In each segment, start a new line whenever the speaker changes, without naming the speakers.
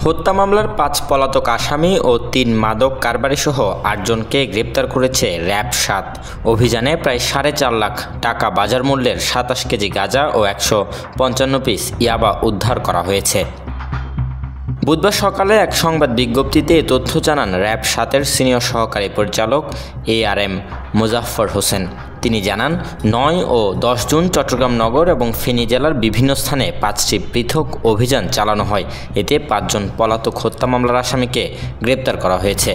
হত্যা মামলার ৫ পলাতক আসামি ও ৩ মাদক কারবারিসহ ৮ জনকে গ্রেপ্তার করেছে র্যাব ৭। অভিযানে প্রায় ৪.৫ লাখ টাকা বাজার মূল্যের ২৭ কেজি গাঁজা ও ১৫৫ পিস ইয়াবা উদ্ধার করা হয়েছে। বুধবার সকালে এক সংবাদ বিজ্ঞপ্তিতে এ তথ্য জানান র্যাব ৭-এর সিনিয়র সহকারী পরিচালক ARM মোজাফফর হোসেন। তিনি জানান, ৯ ও ১০ জুন চট্টগ্রাম নগর এবং ফেনী জেলার বিভিন্ন স্থানে ৫টি পৃথক অভিযান চালানো হয়। এতে ৫ জন পলাতক হত্যা মামলার আসামিকে গ্রেপ্তার করা হয়েছে।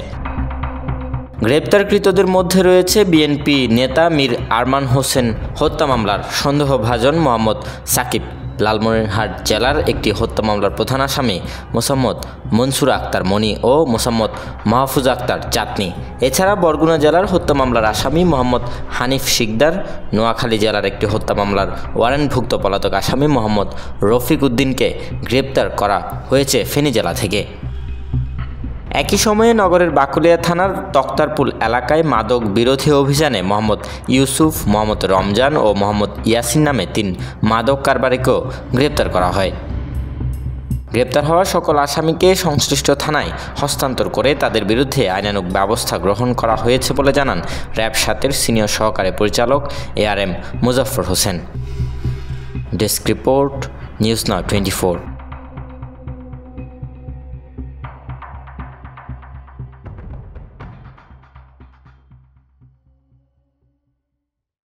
গ্রেপ্তারকৃতদের মধ্যে রয়েছে বিএনপি নেতা মীর আরমান হোসেন, হত্যা মামলার সন্দেহভাজন মোহাম্মদ সাকিব, লালমনিরহাট জেলার একটি হত্যা মামলার প্রধান আসামি মোসাম্মদ মনসুর আক্তার মনি ও মোসাম্মদ মাহফুজ আক্তার চাঁদনী। এছাড়া বরগুনা জেলার হত্যা মামলার আসামি মোহাম্মদ হানিফ শিকদার, নোয়াখালী জেলার একটি হত্যা মামলার ওয়ারেন্টভুক্ত পলাতক আসামি মোহাম্মদ রফিক উদ্দিনকে গ্রেপ্তার করা হয়েছে ফেনী জেলা থেকে। একই সময়ে নগরের বাকুলিয়া থানার তক্তারপুল এলাকায় মাদক বিরোধী অভিযানে মোহাম্মদ ইউসুফ, মোহাম্মদ রমজান ও মোহাম্মদ ইয়াসিন নামে ৩ মাদক কারবারিকেও গ্রেপ্তার করা হয়। গ্রেপ্তার হওয়া সকল আসামিকে সংশ্লিষ্ট থানায় হস্তান্তর করে তাদের বিরুদ্ধে আইনানুগ ব্যবস্থা গ্রহণ করা হয়েছে বলে জানান র্যাব ৭-এর সিনিয়র সহকারী পরিচালক ARM Mozaffar Hossain. Desk report, news now 24।